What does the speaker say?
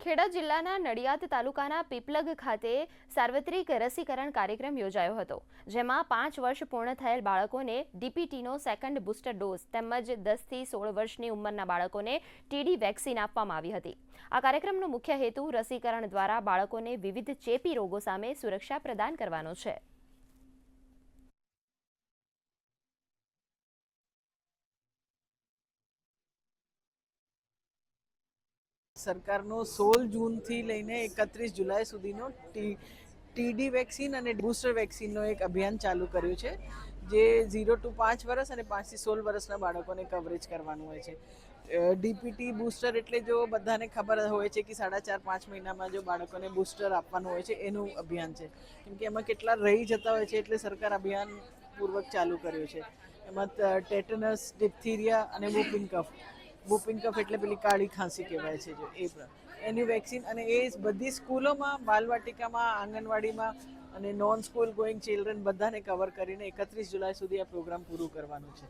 ખેડા જિલ્લાના નડિયાદ તાલુકાના પીપલગ ખાતે સાર્વત્રિક રસીકરણ કાર્યક્રમ યોજાયો હતો, જેમાં 5 વર્ષ પૂર્ણ થયેલ બાળકોને ડીપીટીનો સેકન્ડ બૂસ્ટર ડોઝ તેમજ 10 થી 16 વર્ષની ઉંમરના બાળકોને ટીડી વેક્સિન આપવામાં આવી હતી। આ કાર્યક્રમનો મુખ્ય હેતુ રસીકરણ દ્વારા બાળકોને વિવિધ ચેપી રોગો સામે સુરક્ષા પ્રદાન કરવાનો છે। સરકારનો 16 જૂનથી લઈને 31 જુલાઈ સુધીનો ટીડી વેક્સિન અને બૂસ્ટર વેક્સિનનો એક અભિયાન ચાલુ કર્યું છે, જે 0 to 5 વર્ષ અને 5 થી 16 વર્ષના બાળકોને કવરેજ કરવાનું હોય છે। ડીપીટી બૂસ્ટર એટલે જો બધાને ખબર હોય છે કે 4.5-5 મહિનામાં જો બાળકોને બૂસ્ટર આપવાનું હોય છે એનું અભિયાન છે, કેમ કે એમાં કેટલા રહી જતા હોય છે, એટલે સરકાર અભિયાન પૂર્વક ચાલુ કર્યું છે। એમાં ટેટનસ, ડિપ્થીરિયા અને વૂપિંગ કફ એટલે પેલી કાળી ખાંસી કહેવાય છે, જો એની વેક્સિન, અને એ બધી સ્કૂલોમાં, બાલવાટિકામાં, આંગણવાડીમાં અને નોન સ્કૂલ ગોઈંગ ચિલ્ડ્રન બધાને કવર કરીને 31 જુલાઈ સુધી આ પ્રોગ્રામ પૂરું કરવાનું છે।